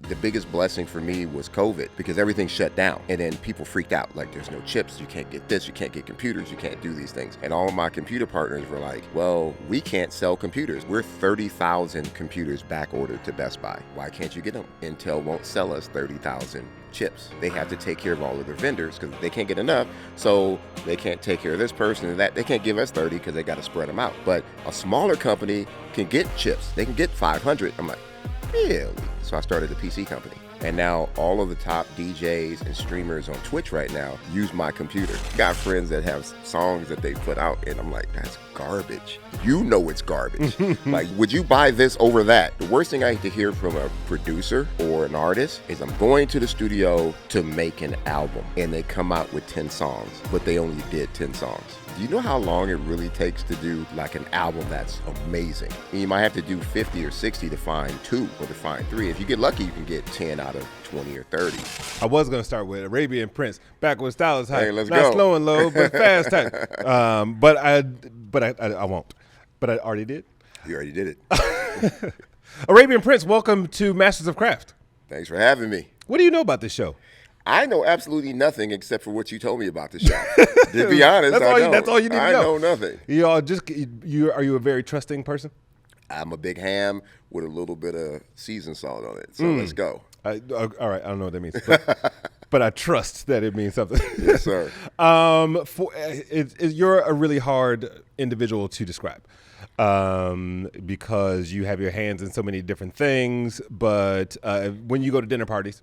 The biggest blessing for me was COVID because everything shut down. And then people freaked out. Like, there's no chips. You can't get this. You can't get computers. You can't do these things. And all of my computer partners were like, well, we can't sell computers. We're 30,000 computers back ordered to Best Buy. Why can't you get them? Intel won't sell us 30,000 chips. They have to take care of all of their vendors because they can't get enough. So they can't take care of this person and that. They can't give us 30 because they got to spread them out. But a smaller company can get chips. They can get 500. I'm like, really? So I started a PC company. And now all of the top DJs and streamers on Twitch right now use my computer. Got friends that have songs that they put out, and I'm like, that's garbage. You know it's garbage. Like, would you buy this over that? The worst thing I hate to hear from a producer or an artist is I'm going to the studio to make an album, and they come out with 10 songs, but they only did 10 songs. Do you know how long it really takes to do like an album that's amazing? And you might have to do 50 or 60 to find 2 or to find 3. If you get lucky, you can get 10 out of 20 or 30. I was going to start with Arabian Prince, backwards style is hype. Hey, let's Not go. slow and low, but fast type. But I won't. But I already did. You already did it. Arabian Prince, welcome to Masters of Craft. Thanks for having me. What do you know about this show? I know absolutely nothing except for what you told me about the show. To be honest, That's all you need to know. I know nothing. Are you a very trusting person? I'm a big ham with a little bit of seasoned salt on it. So let's go. All right, I don't know what that means, but I trust that it means something. Yes, sir. You're a really hard individual to describe because you have your hands in so many different things. But when you go to dinner parties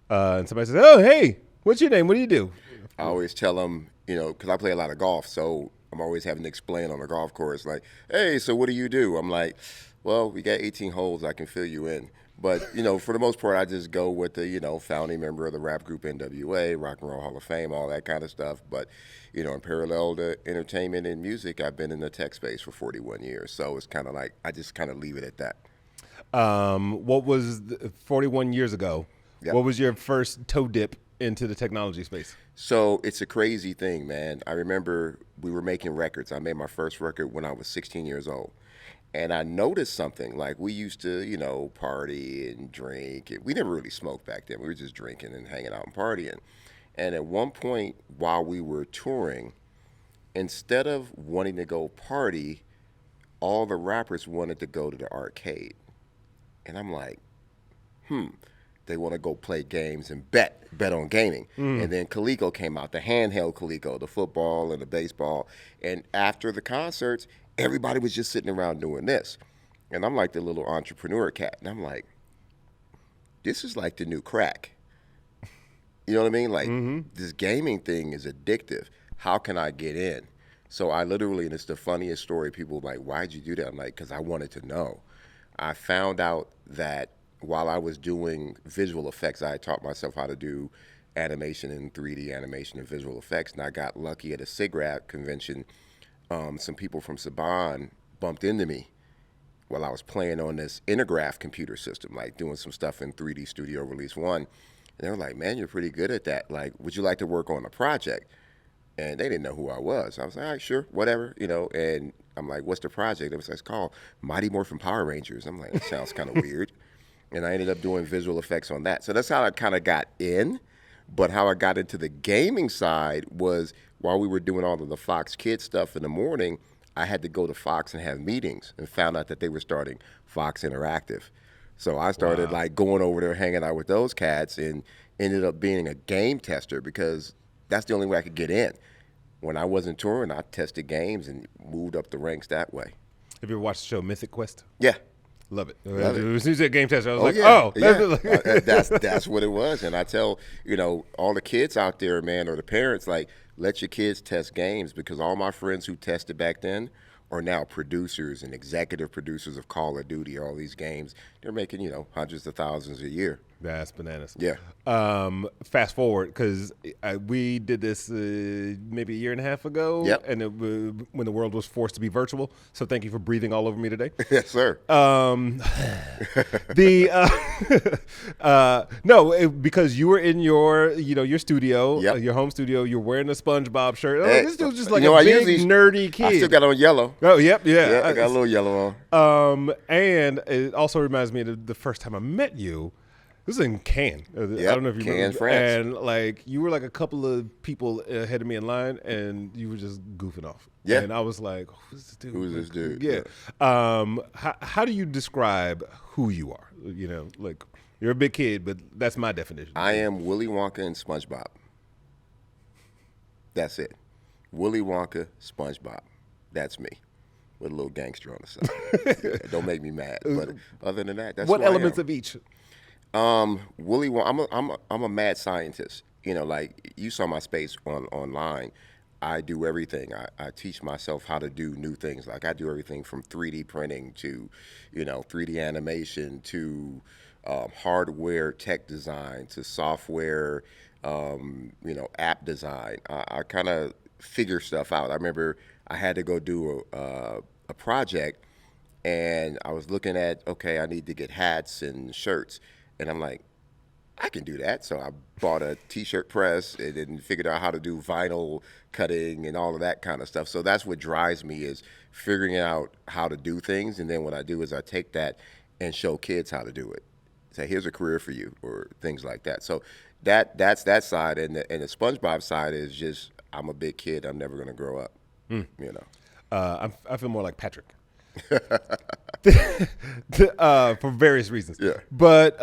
and somebody says, "Oh, hey, what's your name? What do you do?" I always tell them, because I play a lot of golf, so I'm always having to explain on the golf course, like, hey, so what do you do? I'm like, well, we got 18 holes I can fill you in. But, for the most part, I just go with the, founding member of the rap group NWA, Rock and Roll Hall of Fame, all that kind of stuff. But, in parallel to entertainment and music, I've been in the tech space for 41 years. So it's kind of like, I just kind of leave it at that. What was 41 years ago? Yep. What was your first toe dip into the technology space? So it's a crazy thing, man. I remember we were making records. I made my first record when I was 16 years old. And I noticed something, like we used to, party and drink. We never really smoked back then. We were just drinking and hanging out and partying. And at one point while we were touring, instead of wanting to go party, all the rappers wanted to go to the arcade. And I'm like, they want to go play games and bet on gaming. And then Coleco came out, the handheld Coleco, the football and the baseball. And after the concerts, everybody was just sitting around doing this. And I'm like the little entrepreneur cat. And I'm like, this is like the new crack. You know what I mean? Like, this gaming thing is addictive. How can I get in? So I literally, and it's the funniest story, people are like, why'd you do that? I'm like, because I wanted to know. I found out that while I was doing visual effects, I had taught myself how to do animation and 3D animation and visual effects. And I got lucky at a SIGGRAPH convention. Some people from Saban bumped into me while I was playing on this Intergraph computer system, like doing some stuff in 3D Studio Release 1. And they were like, man, you're pretty good at that. Like, would you like to work on a project? And they didn't know who I was. I was like, all right, sure, whatever, And I'm like, what's the project? It was called Mighty Morphin Power Rangers. I'm like, that sounds kind of weird. And I ended up doing visual effects on that. So that's how I kind of got in. But how I got into the gaming side was while we were doing all of the Fox Kids stuff in the morning, I had to go to Fox and have meetings and found out that they were starting Fox Interactive. So I started like going over there, hanging out with those cats, and ended up being a game tester because that's the only way I could get in. When I wasn't touring, I tested games and moved up the ranks that way. Have you ever watched the show Mythic Quest? Yeah. Love it. Love it. As soon as you said game tester, I was That's what it was. And I tell, all the kids out there, man, or the parents, like, let your kids test games, because all my friends who tested back then are now producers and executive producers of Call of Duty, all these games. They're making, hundreds of thousands a year. That's bananas. Yeah. Fast forward, because we did this maybe a year and a half ago, Yep. and when the world was forced to be virtual. So thank you for breathing all over me today. Yes, sir. Because you were in your studio, Yep. your home studio. You're wearing a SpongeBob shirt. Hey, This dude's just like I big usually, nerdy kid. I still got on yellow. Oh, yep, yeah. Yeah, I got a little yellow on. And it also reminds me of the first time I met you. This is in Cannes. I Yep, don't know if you Cannes, remember. France. And like you were like a couple of people ahead of me in line, and you were just goofing off. Yeah. And I was like, "Who's this dude? Who's this dude?" Yeah. How do you describe who you are? You know, like you're a big kid, but that's my definition. I am Willy Wonka and SpongeBob. That's it. Willy Wonka, SpongeBob. That's me. With a little gangster on the side. Yeah, don't make me mad. But other than that, that's What who I elements am. of each? Willy Wonka. I'm a mad scientist. You know, like you saw my space online. I do everything. I teach myself how to do new things. Like I do everything from 3D printing to, 3D animation to hardware tech design to software, app design. I kind of figure stuff out. I remember I had to go do a project, and I was looking at, okay, I need to get hats and shirts, and I'm like, I can do that. So I bought a t-shirt press and then figured out how to do vinyl cutting and all of that kind of stuff. So that's what drives me, is figuring out how to do things. And then what I do is I take that and show kids how to do it. Say, here's a career for you, or things like that. So that's that side. And the SpongeBob side is just, I'm a big kid. I'm never going to grow up, you know. I feel more like Patrick. For various reasons. Yeah. But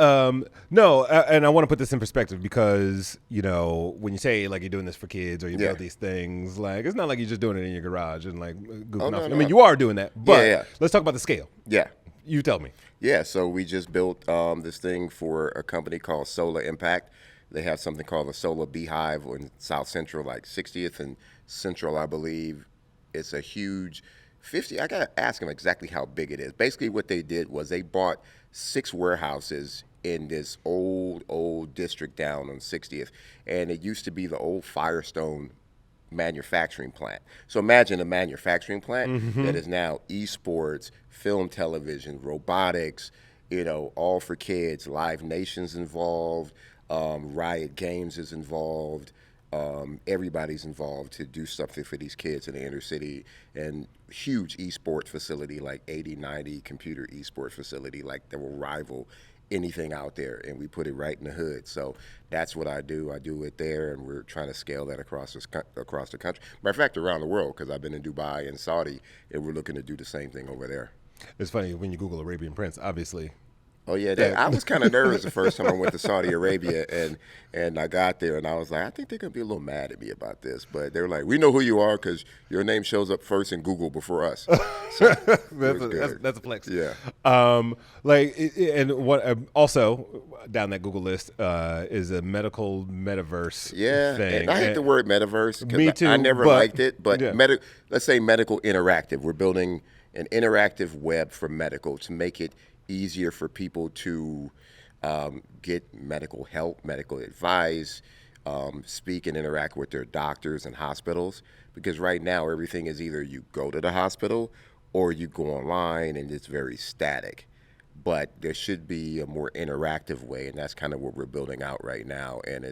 no, and I want to put this in perspective because, when you say like you're doing this for kids or you Yeah. build these things, like it's not like you're just doing it in your garage and like goofing no, off. no. I mean, you are doing that, but Yeah. let's talk about the scale. Yeah. You tell me. Yeah, so we just built this thing for a company called Solar Impact. They have something called the Solar Beehive in South Central, like 60th and Central, I believe. It's a huge 50. I got to ask them exactly how big it is. Basically, what they did was they bought 6 warehouses in this old district down on 60th. And it used to be the old Firestone manufacturing plant. So imagine a manufacturing plant that is now esports, film, television, robotics, all for kids. Live Nation's involved, Riot Games is involved. Everybody's involved to do something for these kids in the inner city, and huge esports facility, like 80, 90 computer esports facility, like that will rival anything out there, and we put it right in the hood. So that's what I do. I do it there, and we're trying to scale that across the country. Matter of fact, around the world, because I've been in Dubai and Saudi, and we're looking to do the same thing over there. It's funny when you Google Arabian Prince, obviously. Oh yeah, I was kind of nervous the first time I went to Saudi Arabia, and I got there, and I was like, I think they're gonna be a little mad at me about this, but they were like, we know who you are because your name shows up first in Google before us. So That's a flex. Yeah. And what also down that Google list is a medical metaverse. Yeah, thing. and I hate the word metaverse Me because too, I never but- liked it. But yeah. let's say medical interactive. We're building an interactive web for medical to make it easier for people to get medical help, medical advice, speak and interact with their doctors and hospitals. Because right now, everything is either you go to the hospital or you go online, and it's very static. But there should be a more interactive way, and that's kind of what we're building out right now. And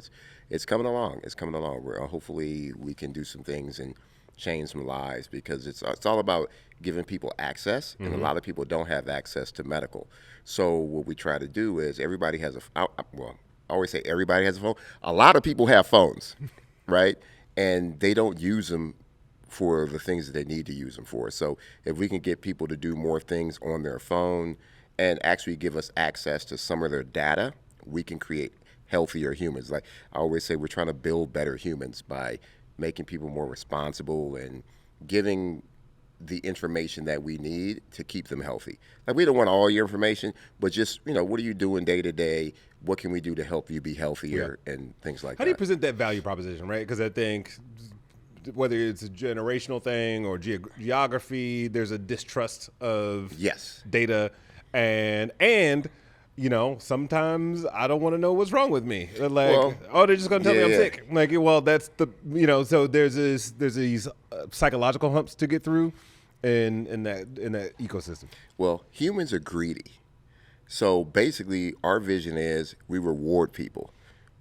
it's coming along. It's coming along. Hopefully we can do some things and change some lives, because it's all about giving people access, and a lot of people don't have access to medical. So what we try to do is everybody has I always say everybody has a phone. A lot of people have phones, right? And they don't use them for the things that they need to use them for. So if we can get people to do more things on their phone and actually give us access to some of their data, we can create healthier humans. Like I always say, we're trying to build better humans by making people more responsible and giving the information that we need to keep them healthy. Like we don't want all your information, but just, what are you doing day to day? What can we do to help you be healthier and things like How do you that? present that value proposition, right? Because I think whether it's a generational thing or geography, there's a distrust of Yes. data, and sometimes I don't want to know what's wrong with me. Like, they're just gonna tell me I'm sick. Like, well, that's the So there's these psychological humps to get through in that ecosystem. Well, humans are greedy. So basically, our vision is we reward people,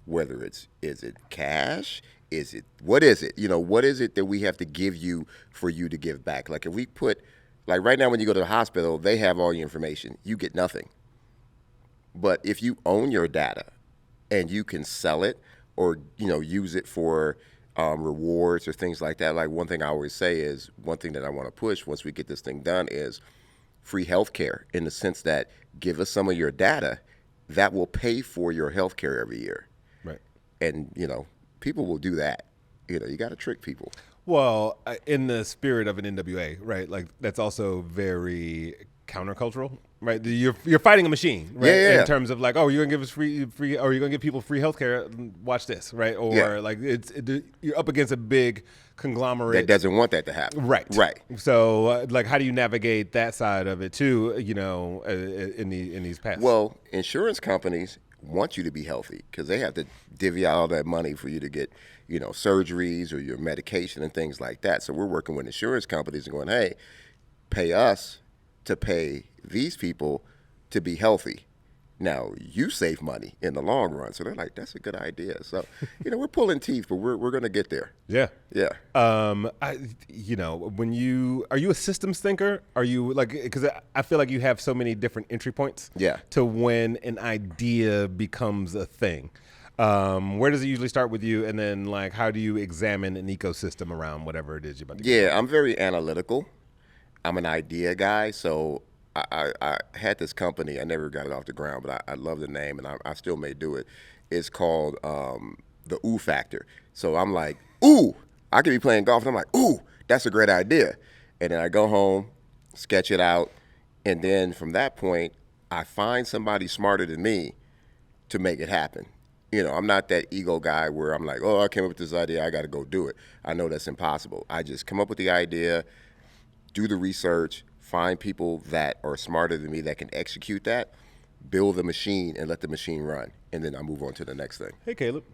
whether is it cash? What is it? What is it that we have to give you for you to give back? Like if we put, like right now when you go to the hospital, they have all your information. You get nothing. But if you own your data and you can sell it or use it for rewards or things like that, like one thing I always say is one thing that I want to push once we get this thing done is free healthcare, in the sense that give us some of your data that will pay for your healthcare every year. Right. And people will do that. You got to trick people. Well, in the spirit of an NWA, right? Like that's also very countercultural, right? You're fighting a machine, right? Yeah. In terms of like, oh, you're gonna give us free, or you're gonna give people free healthcare. Watch this, right? Or like you're up against a big conglomerate that doesn't want that to happen. Right. So, like, how do you navigate that side of it too? In these paths. Well, insurance companies want you to be healthy because they have to divvy out all that money for you to get surgeries or your medication and things like that. So we're working with insurance companies and going, hey, pay us to pay these people to be healthy. Now, you save money in the long run. So they're like, that's a good idea. So, we're pulling teeth, but we're going to get there. Yeah. Yeah. Are you a systems thinker? Are you because I feel like you have so many different entry points to when an idea becomes a thing. Where does it usually start with you? And then how do you examine an ecosystem around whatever it is you're about to do? I'm very analytical. I'm an idea guy. So I had this company. I never got it off the ground, but I love the name, and I still may do it. It's called the Ooh Factor. So I'm like, ooh, I could be playing golf, and I'm like, ooh, that's a great idea. And then I go home, sketch it out, and then from that point, I find somebody smarter than me to make it happen. I'm not that ego guy where I'm like, oh, I came up with this idea, I got to go do it. I know that's impossible. I just come up with the idea, do the research, find people that are smarter than me that can execute that, build the machine, and let the machine run. And then I move on to the next thing. Hey, Caleb.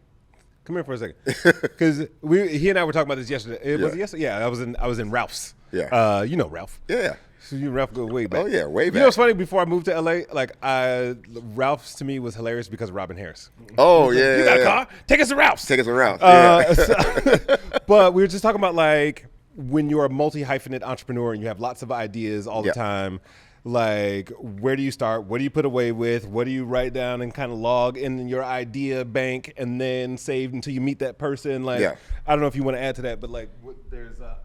Come here for a second, because he and I were talking about this yesterday. Was it yesterday? Yeah, I was in Ralph's. Yeah. Ralph. Yeah. So you and Ralph go way back. Oh yeah, way back. You know what's funny? Before I moved to LA, Ralph's to me was hilarious because of Robin Harris. Oh yeah. You got a car? Take us to Ralph's. Take us to Ralph's. But we were just talking about when you're a multi-hyphenate entrepreneur and you have lots of ideas all the time. Where do you start? What do you put away with? What do you write down and kind of log in your idea bank and then save until you meet that person? I don't know if you want to add to that, but there's the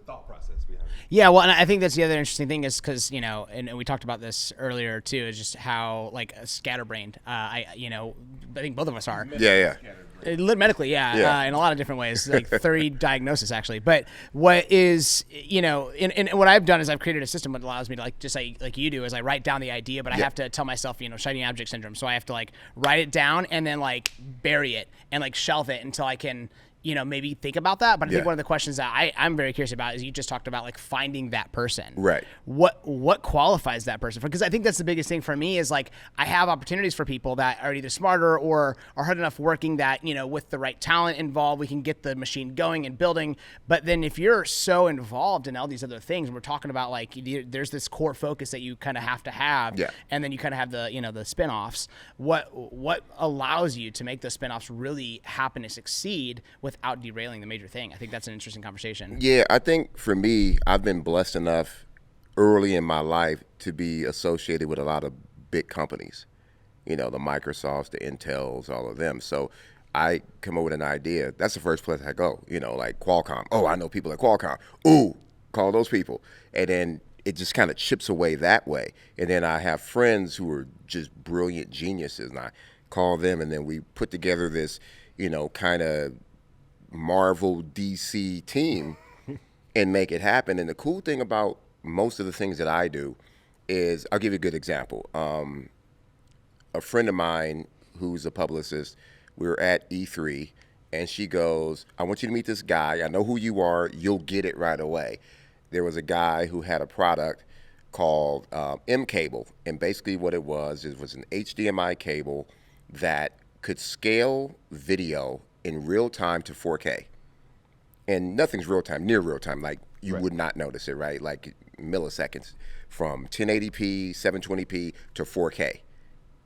thought process behind it. Yeah, well, and I think that's the other interesting thing is because, and we talked about this earlier too, is just how scatterbrained, I think both of us are. Yeah. Medically, in a lot of different ways, 30 diagnosis actually. But what is, and what I've done is I've created a system that allows me to just like you do is I write down the idea, but I have to tell myself, shiny object syndrome. So I have to write it down and then bury it and shelve it until I can, maybe think about that. But I think one of the questions that I'm very curious about is you just talked about finding that person. Right. What qualifies that person? Because I think that's the biggest thing for me is I have opportunities for people that are either smarter or are hard enough working that, with the right talent involved, we can get the machine going and building. But then if you're so involved in all these other things, and we're talking about there's this core focus that you kind of have to have. Yeah. And then you kind of have the, the spinoffs. What allows you to make those spinoffs really happen to succeed without derailing the major thing? I think that's an interesting conversation. Yeah, I think for me, I've been blessed enough early in my life to be associated with a lot of big companies, the Microsofts, the Intels, all of them. So I come up with an idea. That's the first place I go, like Qualcomm. Oh, I know people at Qualcomm. Ooh, call those people. And then it just kind of chips away that way. And then I have friends who are just brilliant geniuses, and I call them, and then we put together this, kind of Marvel DC team and make it happen. And the cool thing about most of the things that I do is, I'll give you a good example. A friend of mine who's a publicist, we were at E3 and she goes, I want you to meet this guy. I know who you are. You'll get it right away. There was a guy who had a product called M Cable. And basically what it was an HDMI cable that could scale video in real time to 4K. And nothing's real time, near real time. You would not notice it, right? Milliseconds from 1080p, 720p to 4K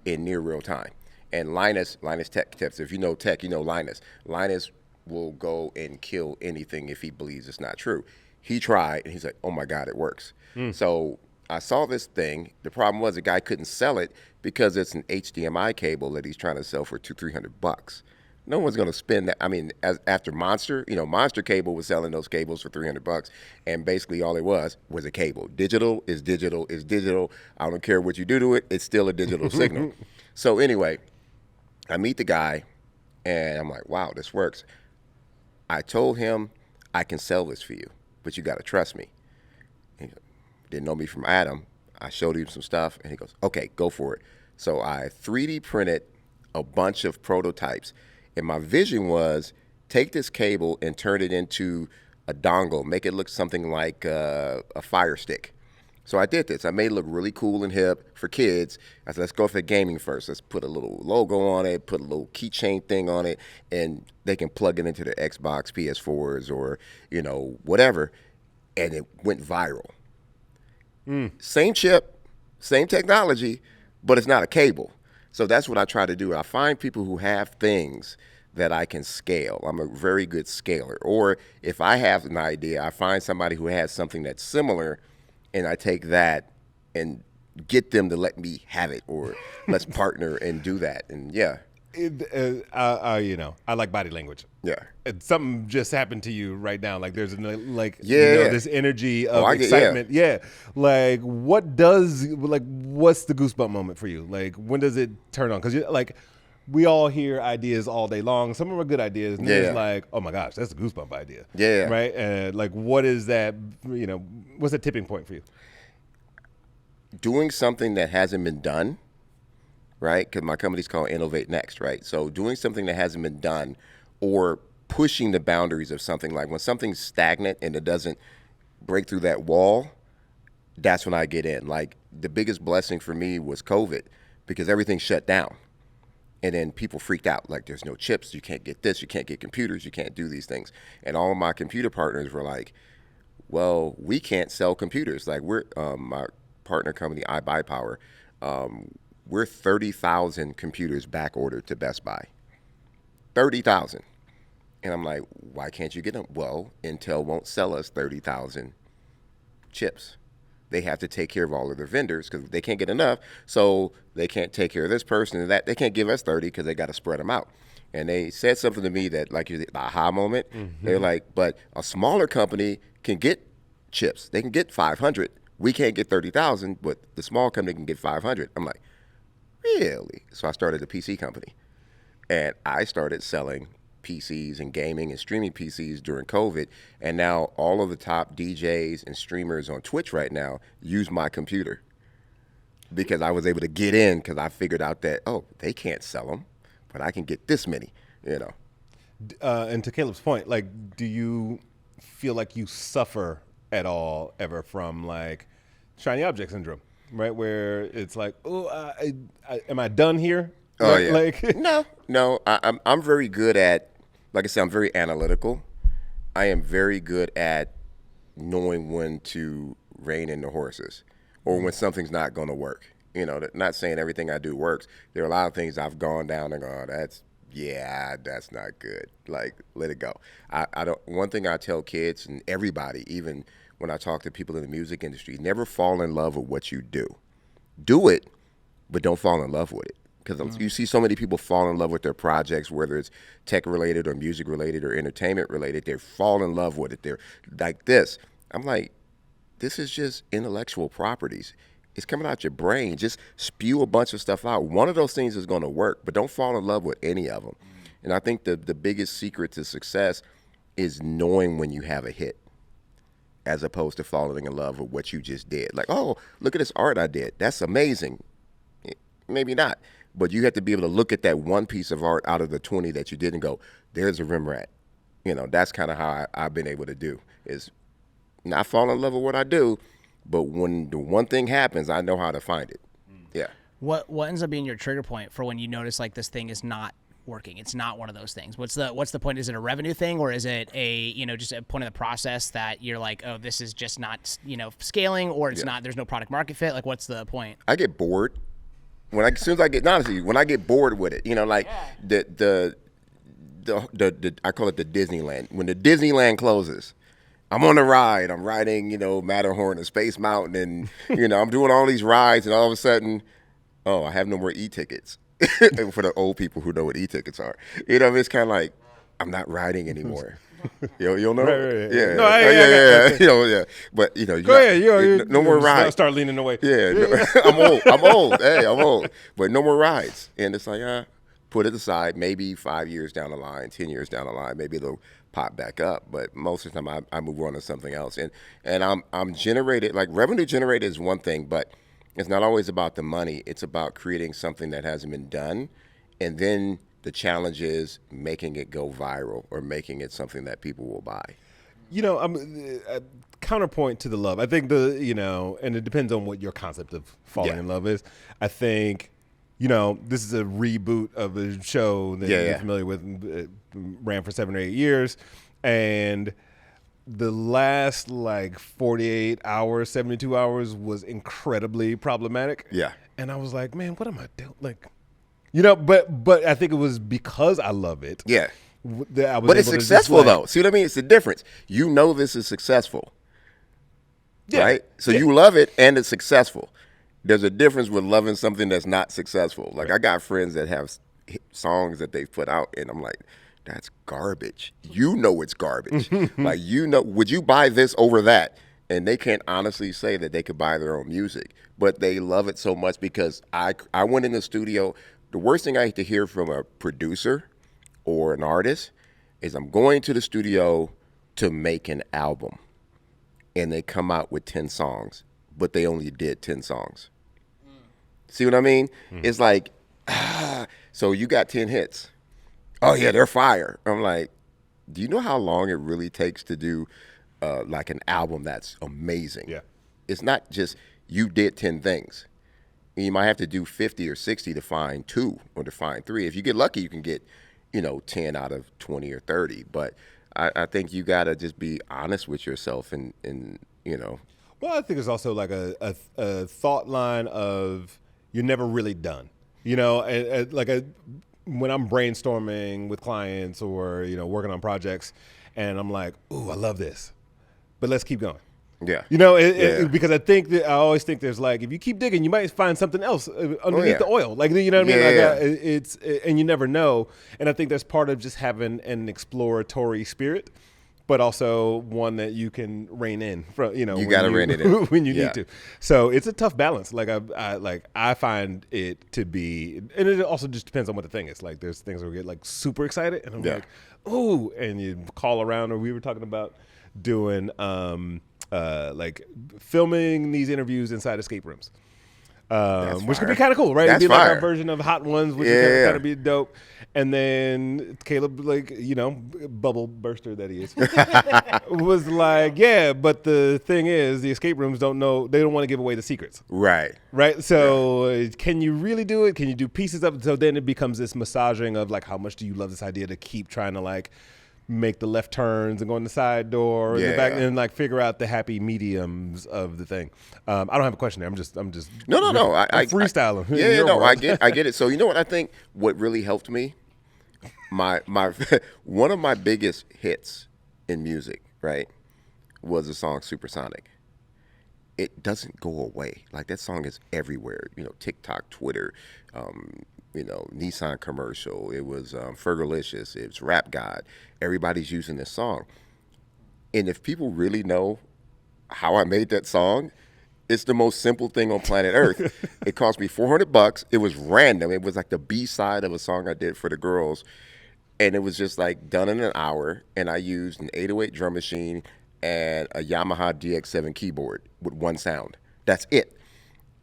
in near real time. And Linus Tech Tips, if you know tech, you know Linus. Linus will go and kill anything if he believes it's not true. He tried, and he's like, oh my God, it works. So I saw this thing. The problem was the guy couldn't sell it because it's an HDMI cable that he's trying to sell for $200-300. No one's going to spend that. I mean, after Monster, Monster Cable was selling those cables for $300, and basically all it was a cable. Digital is digital is digital. I don't care what you do to it; it's still a digital signal. So anyway, I meet the guy, and I'm like, "Wow, this works." I told him, "I can sell this for you, but you got to trust me." He didn't know me from Adam. I showed him some stuff, and he goes, "Okay, go for it." So I 3D printed a bunch of prototypes. And my vision was take this cable and turn it into a dongle, make it look something like a Fire Stick. So I did this. I made it look really cool and hip for kids. I said, let's go for gaming first. Let's put a little logo on it, put a little keychain thing on it, and they can plug it into their Xbox, PS4s, or, whatever. And it went viral. Same chip, same technology, but it's not a cable. So that's what I try to do. I find people who have things that I can scale. I'm a very good scaler. Or if I have an idea, I find somebody who has something that's similar, and I take that and get them to let me have it, or let's partner and do that. And yeah. I like body language. Yeah. Something just happened to you right now. Like there's this energy of excitement. Yeah. Like what's the goosebump moment for you? Like when does it turn on? Because we all hear ideas all day long. Some of them are good ideas. And it's like, oh my gosh, that's a goosebump idea. Yeah. Right. And what is that? What's the tipping point for you? Doing something that hasn't been done. Right? Because my company's called Innovate Next, right? So doing something that hasn't been done, or pushing the boundaries of something, like when something's stagnant and it doesn't break through that wall, that's when I get in. Like the biggest blessing for me was COVID, because everything shut down. And then people freaked out, like there's no chips, you can't get this, you can't get computers, you can't do these things. And all of my computer partners were like, well, we can't sell computers. Like we're, my partner company, iBuyPower, we're 30,000 computers back ordered to Best Buy. 30,000. And I'm like, why can't you get them? Well, Intel won't sell us 30,000 chips. They have to take care of all of their vendors because they can't get enough. So they can't take care of this person and that. They can't give us 30 because they got to spread them out. And they said something to me that, like, the aha moment. Mm-hmm. They're like, but a smaller company can get chips. They can get 500. We can't get 30,000, but the small company can get 500. I'm like, really? So I started a PC company, and I started selling PCs and gaming and streaming PCs during COVID. And now all of the top DJs and streamers on Twitch right now use my computer because I was able to get in because I figured out that, oh, they can't sell them, but I can get this many, And to Caleb's point, like, do you feel like you suffer at all ever from like shiny object syndrome? Right, where it's like, oh, am I done here? Oh yeah. Like, no. I'm very good at, like I said, I'm very analytical. I am very good at knowing when to rein in the horses, or when something's not going to work. Not saying everything I do works. There are a lot of things I've gone down and gone, that's not good. Like, let it go. I don't. One thing I tell kids and everybody, even when I talk to people in the music industry, never fall in love with what you do. Do it, but don't fall in love with it. Because you see so many people fall in love with their projects, whether it's tech-related or music-related or entertainment-related. They fall in love with it. They're like this. I'm like, this is just intellectual properties. It's coming out your brain. Just spew a bunch of stuff out. One of those things is going to work, but don't fall in love with any of them. And I think the biggest secret to success is knowing when you have a hit, as opposed to falling in love with what you just did. Like, oh, look at this art I did. That's amazing. Maybe not. But you have to be able to look at that one piece of art out of the 20 that you did and go, there's a Rembrandt. That's kind of how I've been able to do, is not fall in love with what I do, but when the one thing happens, I know how to find it. Yeah. What ends up being your trigger point for when you notice like this thing is not working? It's not one of those things. What's the point? Is it a revenue thing, or is it a just a point of the process that you're like, oh, this is just not scaling, or it's not, there's no product market fit? Like, what's the point? I get bored when I get bored with it. The I call it the Disneyland. When the Disneyland closes, I'm on a ride. I'm riding, Matterhorn and Space Mountain, and I'm doing all these rides, and all of a sudden, oh, I have no more e-tickets. For the old people who know what e-tickets are, it's kind of like I'm not riding anymore. You'll know, right. Yeah, No, yeah. But Go ahead. No more rides. Start leaning away. Yeah, no, I'm old. Hey, I'm old. But no more rides, and it's like, put it aside. Maybe 5 years down the line, 10 years down the line, maybe it'll pop back up. But most of the time, I move on to something else, and I'm generated. Like revenue generated is one thing, but it's not always about the money. It's about creating something that hasn't been done, and then the challenge is making it go viral or making it something that people will buy. A counterpoint to the love. I think and it depends on what your concept of falling in love is. I think, this is a reboot of a show that you're familiar with. It ran for 7 or 8 years, and the last 48 hours, 72 hours was incredibly problematic. Yeah. And I was like, man, what am I doing? But I think it was because I love it. Yeah. That I was but it's able to successful though. See what I mean? It's the difference. This is successful. Yeah. Right? So you love it and it's successful. There's a difference with loving something that's not successful. Like I got friends that have songs that they've put out and I'm like, that's garbage. It's garbage. Would you buy this over that? And they can't honestly say that they could buy their own music, but they love it so much because I went in the studio. The worst thing I hate to hear from a producer or an artist is I'm going to the studio to make an album and they come out with 10 songs, but they only did 10 songs. See what I mean? It's like, so you got 10 hits. Oh yeah, they're fire. I'm like, do you know how long it really takes to do an album that's amazing? Yeah. It's not just you did 10 things. You might have to do 50 or 60 to find 2 or to find 3. If you get lucky, you can get, 10 out of 20 or 30. But I think you got to just be honest with yourself and. Well, I think it's also like a thought line of you're never really done. When I'm brainstorming with clients or, working on projects and I'm like, ooh, I love this, but let's keep going. Yeah. Because I always think there's if you keep digging, you might find something else underneath the oil. You know what I mean? And you never know. And I think that's part of just having an exploratory spirit, but also one that you can rein in from, you got to rein it in when you need to. So it's a tough balance. I find it to be, and it also just depends on what the thing is. There's things where we get super excited and I'm like, ooh, and you call around, or we were talking about doing, filming these interviews inside escape rooms. Which could be kind of cool, right? That's It'd be fire. our version of Hot Ones, which would kind of be dope. And then Caleb, bubble burster that he is, was but the thing is, the escape rooms don't want to give away the secrets. Right. So can you really do it? Can you do pieces of it? So then it becomes this massaging of how much do you love this idea to keep trying to make the left turns and go in the side door in the back and figure out the happy mediums of the thing. I don't have a question there. I'm just no. I'm freestyling. I get it. So you know what I think? What really helped me, my one of my biggest hits in music, right, was the song Supersonic. It doesn't go away. That song is everywhere. TikTok, Twitter. Nissan commercial. It was Fergalicious. It was Rap God. Everybody's using this song. And if people really know how I made that song, it's the most simple thing on planet Earth. It cost me $400. It was random. It was the B-side of a song I did for the girls. And it was just done in an hour. And I used an 808 drum machine and a Yamaha DX7 keyboard with one sound. That's it.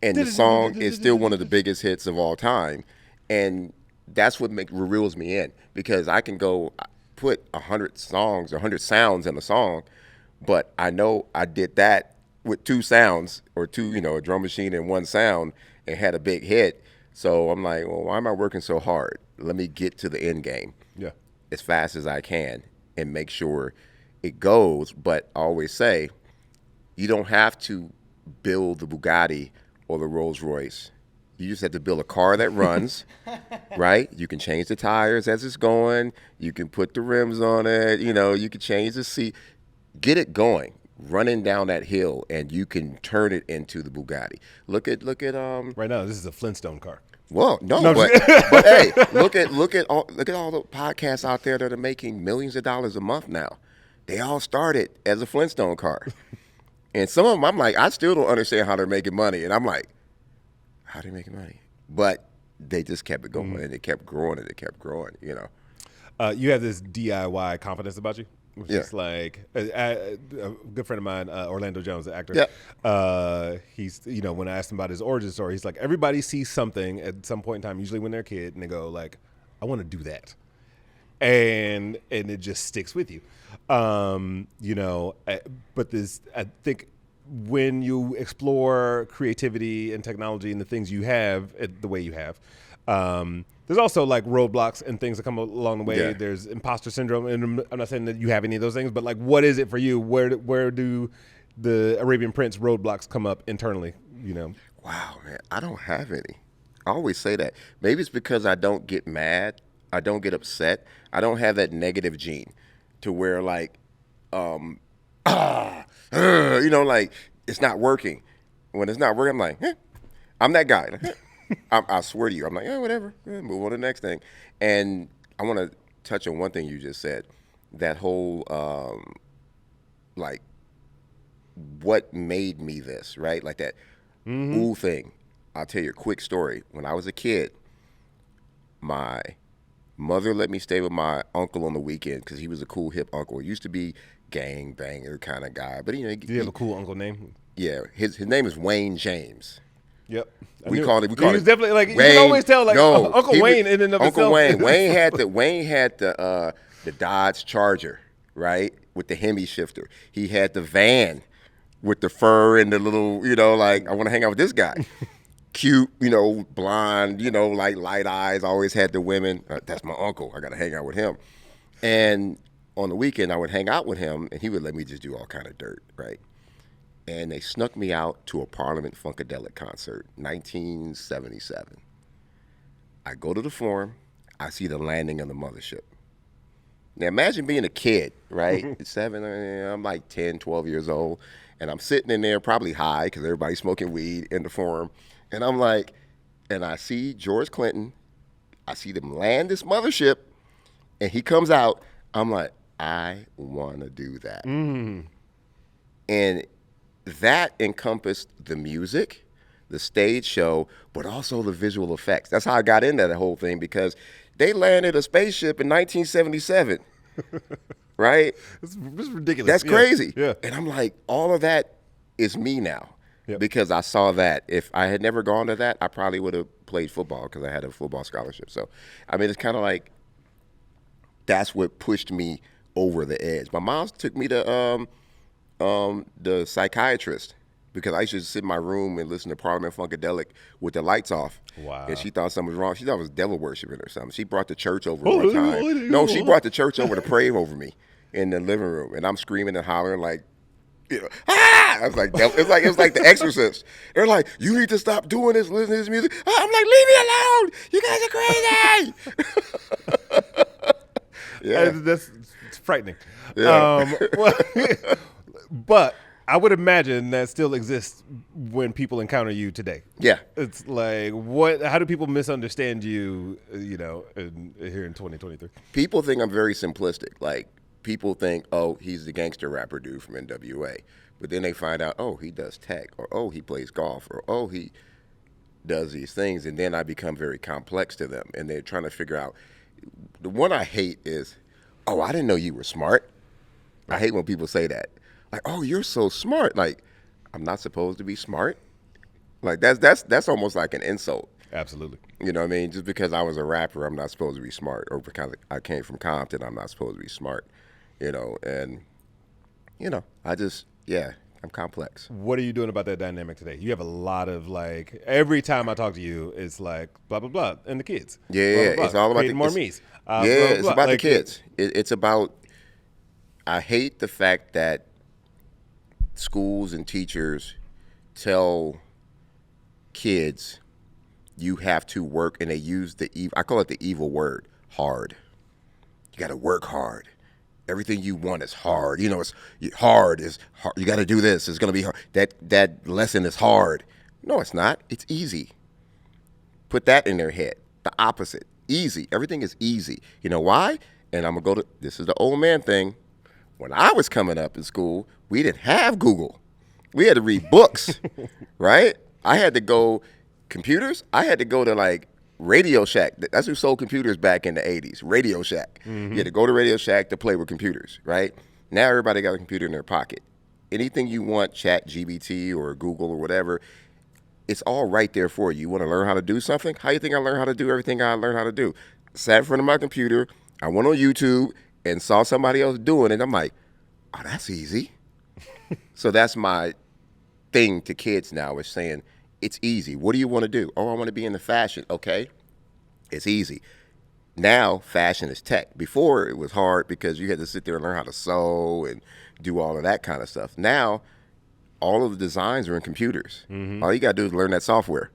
And the song is still one of the biggest hits of all time. And that's what reels me in, because I can go put 100 songs or 100 sounds in a song, but I know I did that with 2 sounds or 2, a drum machine and 1 sound and had a big hit. So I'm like, well, why am I working so hard? Let me get to the end game as fast as I can and make sure it goes. But I always say, you don't have to build the Bugatti or the Rolls Royce. You just have to build a car that runs, right? You can change the tires as it's going. You can put the rims on it. You can change the seat. get it going, running down that hill, and you can turn it into the Bugatti. Look at Right now, this is a Flintstone car. Well, no, No, but hey, look at all the podcasts out there that are making millions of dollars a month now. They all started as a Flintstone car, and some of them I'm like, I still don't understand how they're making money, and I'm like, how are they making money? But they just kept it going, and it kept growing, and it kept growing. You know, You have this DIY confidence about you. Which Yeah. is like a good friend of mine, Orlando Jones, the actor. Yeah. He's, when I asked him about his origin story, he's like, everybody sees something at some point in time, usually when they're a kid, and they go like, I want to do that, and it just sticks with you. But I think when you explore creativity and technology and the things you have the way you have. There's also like roadblocks and things that come along the way. Yeah. There's imposter syndrome, and I'm not saying that you have any of those things, but like, what is it for you? Where do the Arabian Prince roadblocks come up internally? Wow, man, I don't have any. I always say that. Maybe it's because I don't get mad. I don't get upset. I don't have that negative gene to where like, like it's not working. When it's not working, I'm like, I'm that guy. Like, I swear to you, I'm like, yeah, whatever. Yeah, move on to the next thing. And I want to touch on one thing you just said. That whole, like, what made me this, right? Like that ooh thing. I'll tell you a quick story. When I was a kid, my mother let me stay with my uncle on the weekend because he was a cool, hip uncle. He used to be gang banger kind of guy. But, Do you have a cool uncle name? yeah, his name is Wayne James. Yep. We called it. He was definitely like, you can always tell like Uncle Wayne in and of Uncle itself. Wayne. Wayne had the Dodge Charger, right, with the Hemi shifter. He had the van with the fur and the little, like, I want to hang out with this guy. Cute, blonde, like light eyes. Always had the women. That's my uncle. I got to hang out with him. And on the weekend, I would hang out with him, and he would let me just do all kind of dirt, right? And they snuck me out to a Parliament Funkadelic concert, 1977. I go to the Forum. I see the landing of the mothership. Now imagine being a kid, right? I'm like 10, 12 years old, and I'm sitting in there probably high because everybody's smoking weed in the Forum. And I'm like, and I see George Clinton. I see them land this mothership, and he comes out. I'm like, I want to do that. And that encompassed the music, the stage show, but also the visual effects. That's how I got into that whole thing because they landed a spaceship in 1977, right? It's ridiculous. That's crazy. Yeah. And I'm like, all of that is me now because I saw that. If I had never gone to that, I probably would have played football because I had a football scholarship. So, I mean, it's kind of like that's what pushed me over the edge. My mom took me to the psychiatrist because I used to sit in my room and listen to Parliament Funkadelic with the lights off. Wow. And she thought something was wrong. She thought I was devil worshiping or something. She brought the church over one time. No, she brought the church over to pray over me in the living room, and I'm screaming and hollering like, ah! I was like, it's like The Exorcist. They're like, you need to stop doing this, listen to this music. I'm like, leave me alone. You guys are crazy. Yeah. That's it's frightening. Yeah. But I would imagine that still exists when people encounter you today. Yeah. It's like, how do people misunderstand you, here in 2023? People think I'm very simplistic. Like, people think, oh, he's the gangster rapper dude from NWA. But then they find out, oh, he does tech, or oh, he plays golf, or oh, he does these things. And then I become very complex to them. And they're trying to figure out. The one I hate is, oh, I didn't know you were smart. I hate when people say that. Like, oh, you're so smart. Like, I'm not supposed to be smart. Like, that's almost like an insult. Absolutely. You know what I mean? Just because I was a rapper, I'm not supposed to be smart. Or because I came from Compton, I'm not supposed to be smart. And, I'm complex. What are you doing about that dynamic today? You have a lot of like, every time I talk to you, it's like blah, blah, blah, and the kids. Yeah, blah, blah, blah. it's all about creating more me's. It's about the kids. It's about, I hate the fact that schools and teachers tell kids you have to work, and they use I call it the evil word, hard. You got to work hard. everything you want is hard. You know, it's hard. Is hard. You got to do this. It's going to be hard. That lesson is hard. No, it's not. It's easy. Put that in their head. The opposite. Easy. Everything is easy. You know why? And I'm going to go to, this is the old man thing. When I was coming up in school, we didn't have Google. We had to read books, right? I had to go, computers, I had to go to like Radio Shack. That's who sold computers back in the 80s, Radio Shack. You had to go to Radio Shack to play with computers, right? Now everybody got a computer in their pocket. Anything you want, ChatGPT or Google or whatever, it's all right there for you. You want to learn how to do something? How do you think I learned how to do everything I learned how to do? Sat in front of my computer, I went on YouTube and saw somebody else doing it. I'm like, oh, that's easy. So that's my thing to kids now, is saying, it's easy. What do you want to do? Oh, I want to be in the fashion. Okay, it's easy. Now fashion is tech. Before it was hard because you had to sit there and learn how to sew and do all of that kind of stuff. Now all of the designs are in computers. All you got to do is learn that software.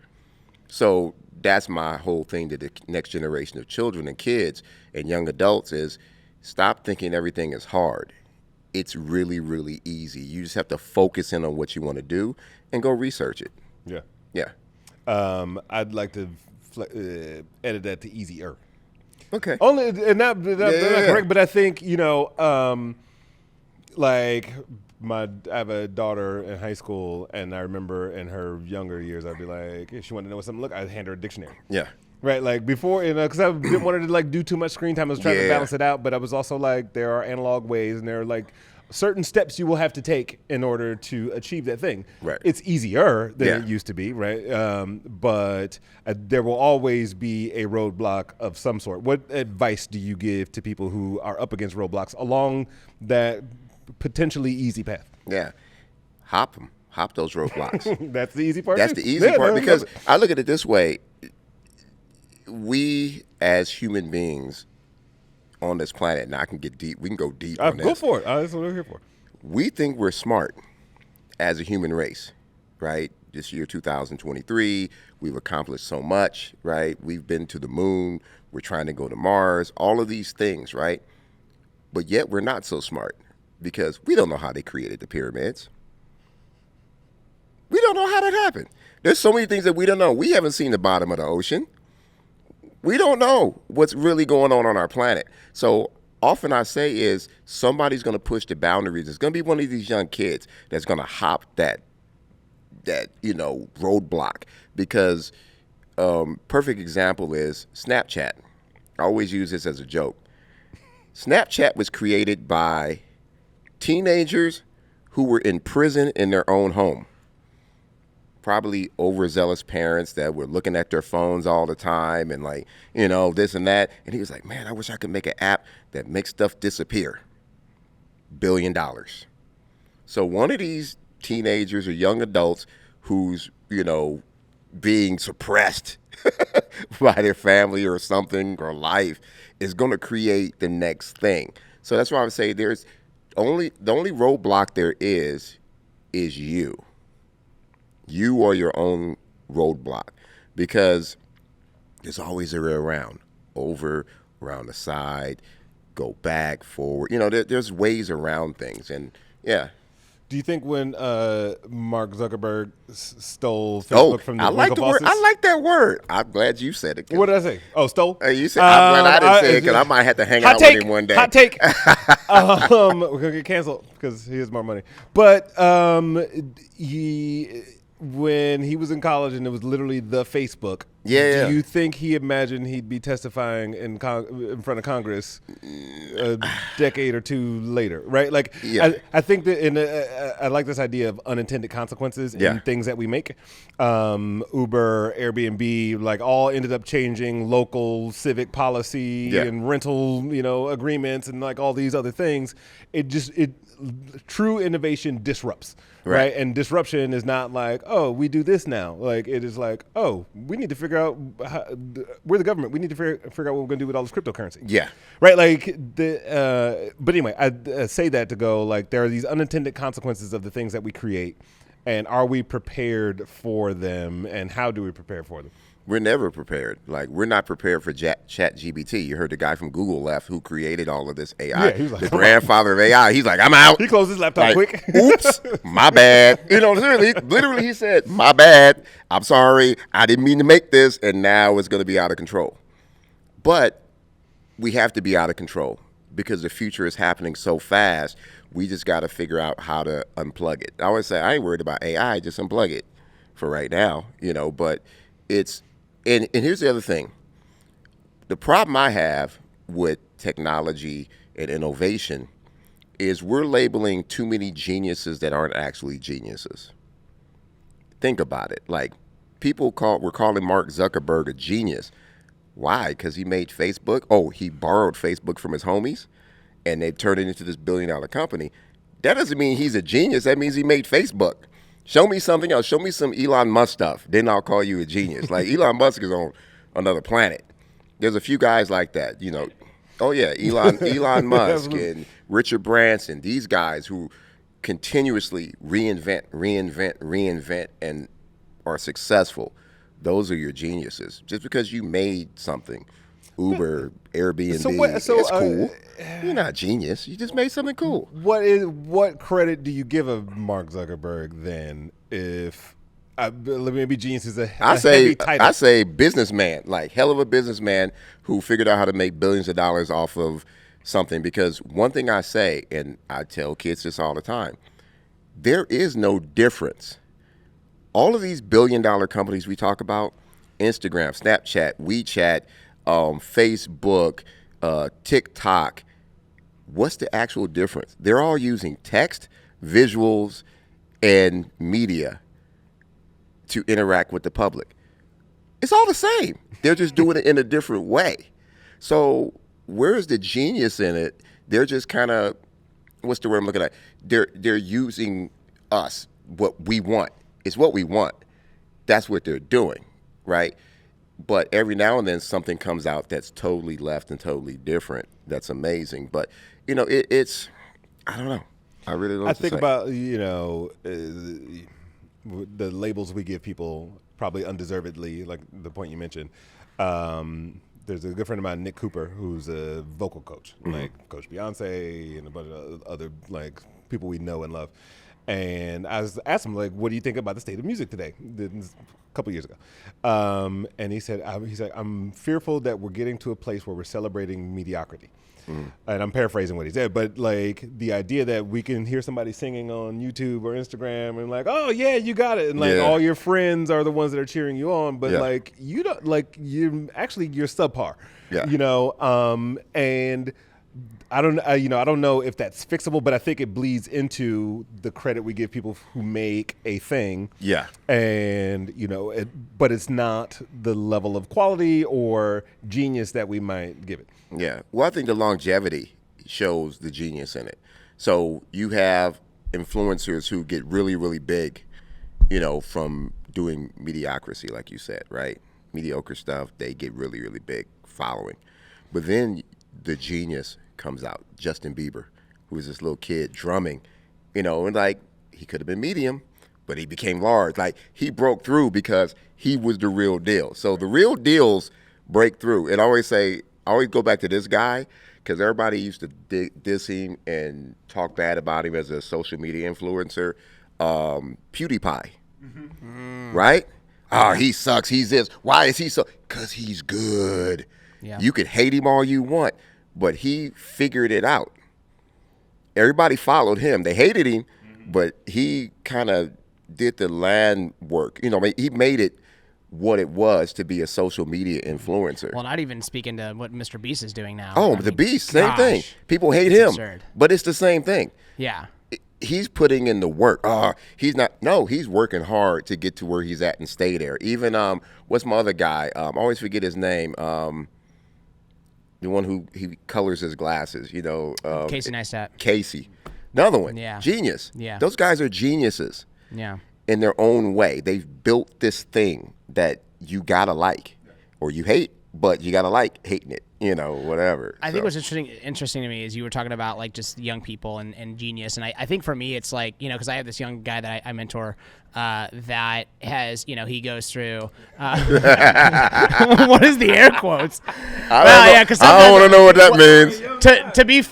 So that's my whole thing to the next generation of children and kids and young adults is stop thinking everything is hard. It's really, really easy. You just have to focus in on what you want to do and go research it. Yeah. Yeah. I'd like to edit that to easier. Okay. Only, and not correct, but I think, you know, like I have a daughter in high school, and I remember in her younger years, I'd be like, if she wanted to know what something looked, I'd hand her a dictionary. Yeah. Right, like before, you know, because I didn't want her to like do too much screen time. I was trying to balance it out, but I was also like, there are analog ways, and there are like certain steps you will have to take in order to achieve that thing. Right. It's easier than it used to be, right? But there will always be a roadblock of some sort. What advice do you give to people who are up against roadblocks along that potentially easy path? Yeah. Hop them. Hop those roadblocks. That's the easy part. That's the easy part because I look at it this way. We as human beings on this planet, and I can get deep. We can go deep on this. Go for it. That's what we're here for. We think we're smart as a human race, right? This year, 2023, we've accomplished so much, right? We've been to the moon. We're trying to go to Mars. All of these things, right? But yet we're not so smart because we don't know how they created the pyramids. We don't know how that happened. There's so many things that we don't know. We haven't seen the bottom of the ocean. We don't know what's really going on our planet. So often I say is somebody's going to push the boundaries. It's going to be one of these young kids that's going to hop that roadblock because perfect example is Snapchat. I always use this as a joke. Snapchat was created by teenagers who were in prison in their own home. Probably overzealous parents that were looking at their phones all the time and like, you know, this and that. And he was like, man, I wish I could make an app that makes stuff disappear. $1 billion. So one of these teenagers or young adults who's, you know, being suppressed by their family or something or life is going to create the next thing. So that's why I would say there's the only roadblock there is you. You are your own roadblock because there's always a way around, over, around the side, go back, forward. You know, there's ways around things. And, yeah. Do you think when Mark Zuckerberg stole Facebook from the Winklevoss? I like that word. I'm glad you said it. What did I say? Oh, stole? You said, I'm glad I didn't say it because I might have to hang out with him one day. Hot take. We're going to get canceled because he has more money. But when he was in college and it was literally the Facebook, do you think he imagined he'd be testifying in front of Congress a decade or two later, right? Like, I think that I like this idea of unintended consequences in things that we make. Uber, Airbnb, like all ended up changing local civic policy and rental, agreements and like all these other things. True innovation disrupts. Right. And disruption is not like, oh, we do this now. Like, it is like, oh, we need to figure out we're the government. We need to figure out what we're going to do with all this cryptocurrency. Yeah. Right. Like, but anyway, I say that to go, like, there are these unintended consequences of the things that we create. And are we prepared for them? And how do we prepare for them? We're never prepared. Like, we're not prepared for Chat GBT. You heard the guy from Google left who created all of this AI. Yeah, he was like, the grandfather of AI. He's like, I'm out. He closed his laptop quick. Oops, my bad. Literally, he said, my bad. I'm sorry. I didn't mean to make this. And now it's going to be out of control. But we have to be out of control because the future is happening so fast. We just got to figure out how to unplug it. I always say, I ain't worried about AI. Just unplug it for right now, but it's, and here's the other thing. The problem I have with technology and innovation is we're labeling too many geniuses that aren't actually geniuses. Think about it. Like, we're calling Mark Zuckerberg a genius. Why? Because he made Facebook. Oh, he borrowed Facebook from his homies, and they turned it into this billion-dollar company. That doesn't mean he's a genius. That means he made Facebook. Show me something else. Show me some Elon Musk stuff. Then I'll call you a genius. Like, Elon Musk is on another planet. There's a few guys like that, Oh, yeah, Elon Musk and Richard Branson, these guys who continuously reinvent, and are successful. Those are your geniuses. Just because you made something, Uber, Airbnb, it's cool. You're not a genius. You just made something cool. What credit do you give of Mark Zuckerberg then? If maybe genius is a heavy title. I say businessman, like hell of a businessman who figured out how to make billions of dollars off of something. Because one thing I say, and I tell kids this all the time, there is no difference. All of these billion-dollar companies we talk about, Instagram, Snapchat, WeChat, Facebook, TikTok, what's the actual difference? They're all using text, visuals, and media to interact with the public. It's all the same. They're just doing it in a different way. So where's the genius in it? They're just kind of, what's the word I'm looking at? They're using us, what we want. It's what we want. That's what they're doing, right? But every now and then something comes out that's totally left and totally different. That's amazing. But, it's, I don't know. I really don't know. I think about, the labels we give people probably undeservedly, like the point you mentioned. There's a good friend of mine, Nick Cooper, who's a vocal coach, like Coach Beyonce and a bunch of other like people we know and love. And I asked him, like, what do you think about the state of music today? This a couple years ago. And he said, I'm fearful that we're getting to a place where we're celebrating mediocrity. And I'm paraphrasing what he said, but like the idea that we can hear somebody singing on YouTube or Instagram and like, oh yeah, you got it. And like all your friends are the ones that are cheering you on, but like you don't, like you're subpar, and I don't know if that's fixable, but I think it bleeds into the credit we give people who make a thing. Yeah. And, but it's not the level of quality or genius that we might give it. Yeah. Well, I think the longevity shows the genius in it. So you have influencers who get really, really big, from doing mediocrity, like you said, right? Mediocre stuff, they get really, really big following. But then the genius comes out, Justin Bieber, who was this little kid drumming, and like he could have been medium, but he became large. Like he broke through because he was the real deal. So the real deals break through. And I always go back to this guy because everybody used to diss him and talk bad about him as a social media influencer. PewDiePie, right? Oh, he sucks. He's this. Why is he so? Because he's good. Yeah. You could hate him all you want, but he figured it out. Everybody followed him. They hated him, but he kind of did the land work. He made it what it was to be a social media influencer. Well, not even speaking to what Mr. Beast is doing now. Oh, the Beast, same thing. People hate him, absurd. But it's the same thing. Yeah. He's putting in the work. He's not. No, he's working hard to get to where he's at and stay there. Even what's my other guy? I always forget his name. The one who he colors his glasses. Casey Neistat. Casey, another one. Yeah. Genius. Yeah. Those guys are geniuses. Yeah. In their own way, they've built this thing that you gotta like, or you hate, but you gotta like hating it. whatever. I think what's interesting to me is you were talking about like just young people and genius, and I think for me it's like because I have this young guy that I mentor that has he goes through what is the air quotes? I don't want to know what that means. To be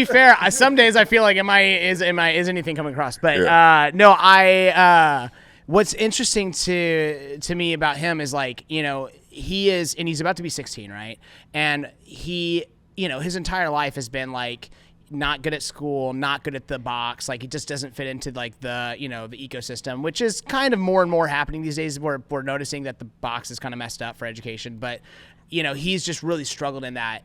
fair, some days I feel like is anything coming across, but no, what's interesting to me about him is like he is, and he's about to be 16, right? And he, his entire life has been like not good at school, not good at the box. Like he just doesn't fit into like the, the ecosystem, which is kind of more and more happening these days. We're noticing that the box is kind of messed up for education, but he's just really struggled in that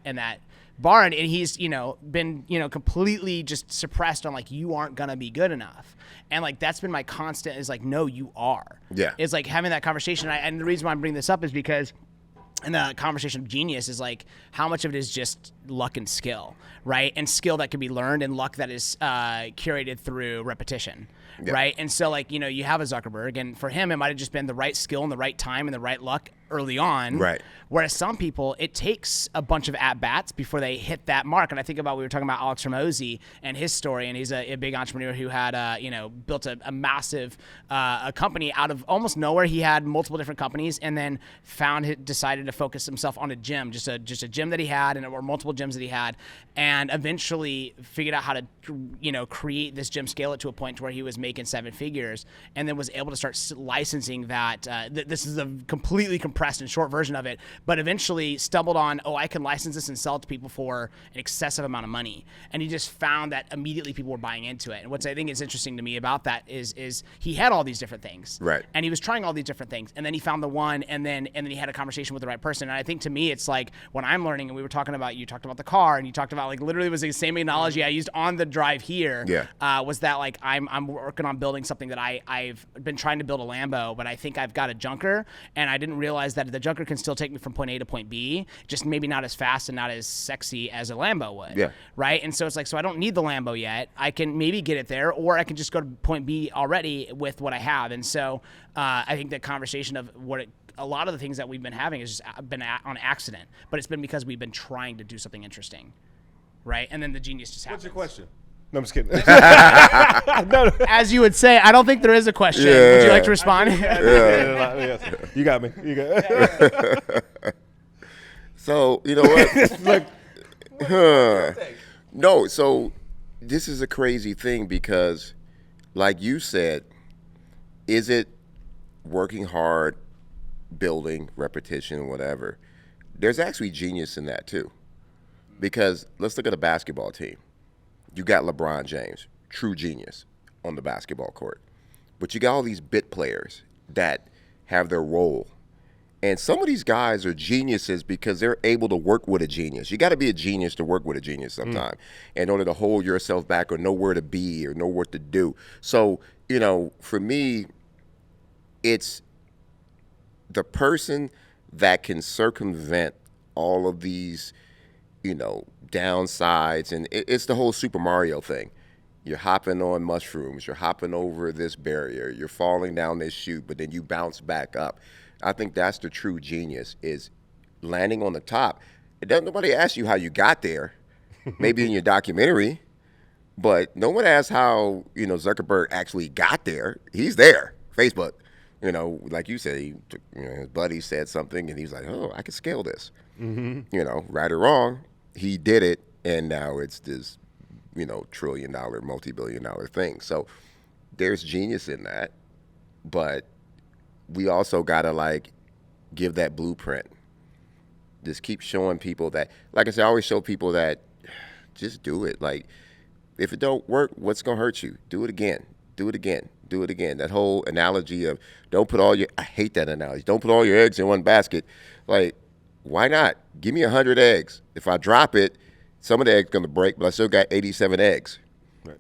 barn, and he's been completely just suppressed on like you aren't gonna be good enough, and like that's been my constant is like no you are. It's like having that conversation, and the reason why I'm bringing this up is because and the conversation of genius is like how much of it is just luck and skill, right? And skill that can be learned, and luck that is curated through repetition, right? And so like you have a Zuckerberg, and for him it might have just been the right skill and the right time and the right luck early on, right? Whereas some people, it takes a bunch of at-bats before they hit that mark. And I think about, we were talking about Alex Hormozi and his story, and he's a big entrepreneur who had, built a massive a company out of almost nowhere. He had multiple different companies, and then decided to focus himself on a gym, just a gym that he had, or multiple gyms that he had, and eventually figured out how to, create this gym, scale it to a point to where he was making 7 figures, and then was able to start licensing that. This is a completely compressed and short version of it, but eventually stumbled on, I can license this and sell it to people for an excessive amount of money. And he just found that immediately people were buying into it. And what I think is interesting to me about that is he had all these different things. Right. And he was trying all these different things. And then he found the one, and then he had a conversation with the right person. And I think to me, it's like when I'm learning, and we were talking about, you talked about the car, and you talked about like literally was the same analogy I used on the drive here. Was that like I'm working on building something that I've been trying to build a Lambo, but I think I've got a junker, and I didn't realize that the junker can still take me from point A to point B, just maybe not as fast and not as sexy as a Lambo would. Right. And so it's like, so I don't need the Lambo yet. I can maybe get it there, or I can just go to point B already with what I have. And so I think the conversation of a lot of the things that we've been having has just been on accident, but it's been because we've been trying to do something interesting. Right. And then the genius just happens. What's your question? No, I'm just kidding. No. As you would say, I don't think there is a question. Would you like to respond? You got me. You got. So you know what? No. So this is a crazy thing because, like you said, is it working hard, building, repetition, whatever? There's actually genius in that too, because let's look at a basketball team. You got LeBron James, true genius on the basketball court. But you got all these bit players that have their role. And some of these guys are geniuses because they're able to work with a genius. You got to be a genius to work with a genius sometime in order to hold yourself back or know where to be or know what to do. So, for me, it's the person that can circumvent all of these, downsides, and it's the whole Super Mario thing. You're hopping on mushrooms, you're hopping over this barrier, you're falling down this chute, but then you bounce back up. I think that's the true genius, is landing on the top. Nobody asks you how you got there, maybe in your documentary, but no one asks how, Zuckerberg actually got there. He's there, Facebook. Like you said, his buddy said something, and he's like, I can scale this. Right or wrong, he did it, and now it's this, $1 trillion, multi-billion-dollar thing. So there's genius in that, but we also gotta give that blueprint. Just keep showing people that, like I said, I always show people that just do it. Like, if it don't work, what's gonna hurt you? Do it again. Do it again. Do it again. That whole analogy of I hate that analogy. Don't put all your eggs in one basket. Like, why not? Give me 100 eggs. If I drop it, some of the eggs going to break, but I still got 87 eggs. Right.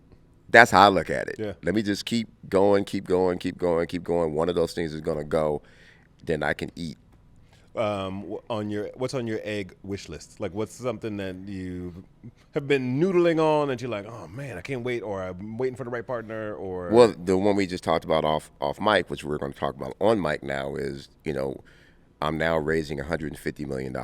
That's how I look at it. Yeah. Let me just keep going, keep going, keep going, keep going. One of those things is going to go, then I can eat. What's on your egg wish list? Like, what's something that you have been noodling on that you're like, oh man, I can't wait, or I'm waiting for the right partner, or? Well, the one we just talked about off mic, which we're going to talk about on mic now, is I'm now raising $150 million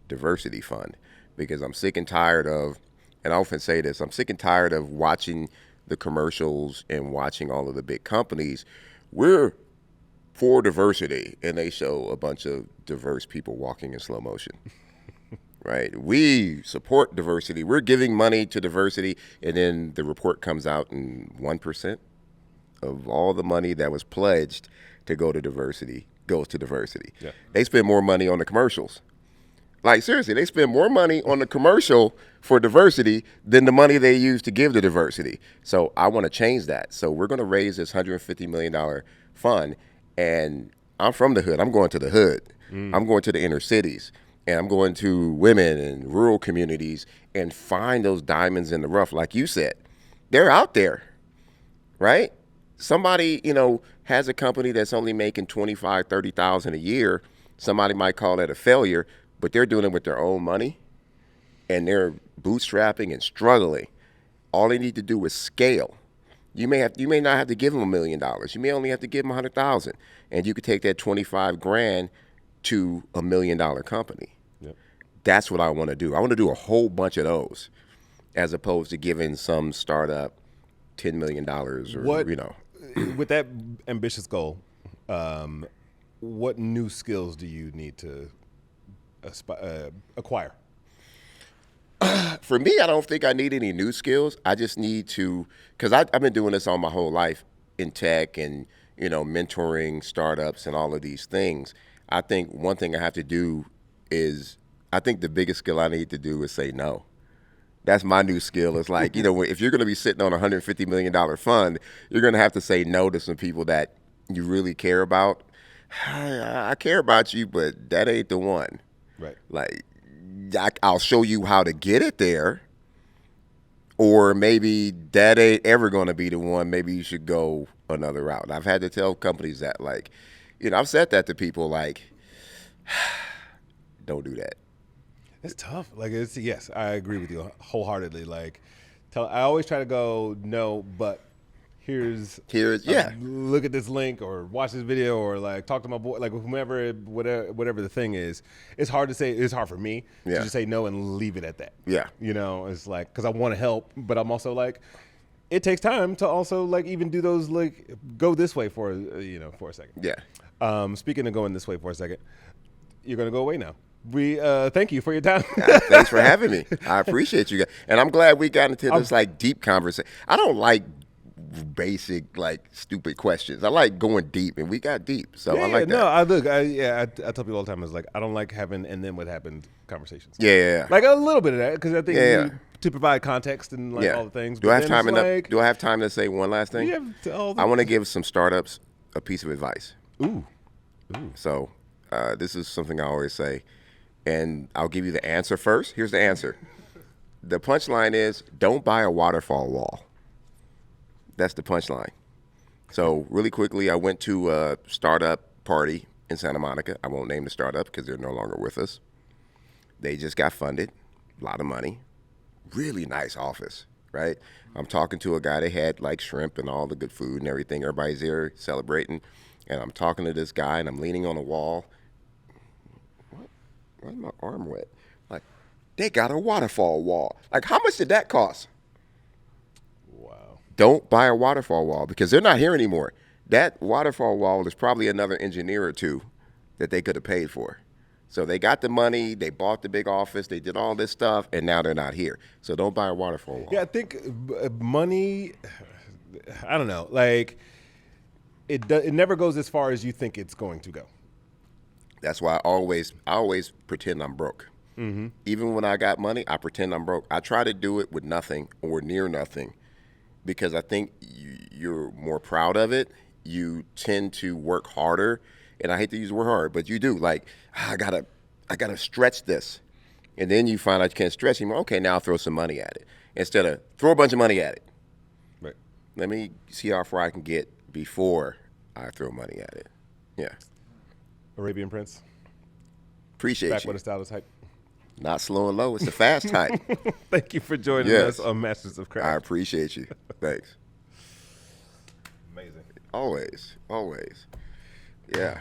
diversity fund because I'm sick and tired of, and I often say this, I'm sick and tired of watching the commercials and watching all of the big companies. We're for diversity, and they show a bunch of diverse people walking in slow motion. Right? We support diversity. We're giving money to diversity, and then the report comes out, and 1% of all the money that was pledged to go to diversity goes to diversity. Yeah. They spend more money on the commercials. Like, seriously, they spend more money on the commercial for diversity than the money they use to give to diversity. So I want to change that. So we're going to raise this $150 million fund, and I'm from the hood. I'm going to the hood. I'm going to the inner cities. And I'm going to women and rural communities and find those diamonds in the rough. Like you said, they're out there, right? Somebody, has a company that's only making $25,000, $30,000 a year. Somebody might call that a failure, but they're doing it with their own money, and they're bootstrapping and struggling. All they need to do is scale. You may not have to give them $1 million. You may only have to give them $100,000, and you could take that 25 grand to $1 million company. Yep. That's what I want to do. I want to do a whole bunch of those, as opposed to giving some startup $10 million or What, with that ambitious goal, what new skills do you need to acquire? For me, I don't think I need any new skills. I just need to, because I've been doing this all my whole life in tech and, mentoring startups and all of these things. I think one thing I have to do is, I think the biggest skill I need to do is say no. That's my new skill. It's like, if you're going to be sitting on a $150 million fund, you're going to have to say no to some people that you really care about. I care about you, but that ain't the one. Right. Like, I'll show you how to get it there, or maybe that ain't ever going to be the one. Maybe you should go another route. I've had to tell companies that, like, I've said that to people, like, don't do that. It's tough. Like, yes, I agree with you wholeheartedly. Like, I always try to go, no, but here's look at this link, or watch this video, or like talk to my boy, like whomever, whatever the thing is. It's hard to say. It's hard for me to just say no and leave it at that. Yeah. It's like, because I want to help, but I'm also like, it takes time to also like even do those, like, go this way for for a second. Yeah. Speaking of going this way for a second, you're gonna go away now. We thank you for your time. Thanks for having me. I appreciate you guys, and I'm glad we got into this like deep conversation. I don't like basic, like, stupid questions. I like going deep, and we got deep, so I like that. No, I tell people all the time, is like, I don't like having and then what happened conversations. Yeah. Like a little bit of that, because I think you need to provide context and like all the things. Do I have time enough? Do I have time to say one last thing? I want to give some startups a piece of advice. Ooh. So this is something I always say, and I'll give you the answer first. Here's the answer. The punchline is, don't buy a waterfall wall. That's the punchline. So really quickly, I went to a startup party in Santa Monica. I won't name the startup because they're no longer with us. They just got funded, a lot of money, really nice office, right? I'm talking to a guy. They had like shrimp and all the good food and everything. Everybody's there celebrating. And I'm talking to this guy, and I'm leaning on a wall. Why's my arm wet? Like, they got a waterfall wall. Like, how much did that cost? Wow. Don't buy a waterfall wall, because they're not here anymore. That waterfall wall is probably another engineer or two that they could have paid for. So they got the money, they bought the big office, they did all this stuff, and now they're not here. So don't buy a waterfall wall. Yeah, I think money, I don't know, like, it never goes as far as you think it's going to go. That's why I always pretend I'm broke. Mm-hmm. Even when I got money, I pretend I'm broke. I try to do it with nothing or near nothing, because I think you're more proud of it. You tend to work harder, and I hate to use the word hard, but you do. Like, I gotta stretch this, and then you find out you can't stretch anymore. Okay, now I'll throw some money at it instead of throw a bunch of money at it. Right. Let me see how far I can get before I throw money at it. Yeah. Arabian Prince. Appreciate Back you. with a stylist hype. Not slow and low. It's the fast type. Thank you for joining us on Masters of Craft. I appreciate you. Thanks. Amazing. Always. Yeah.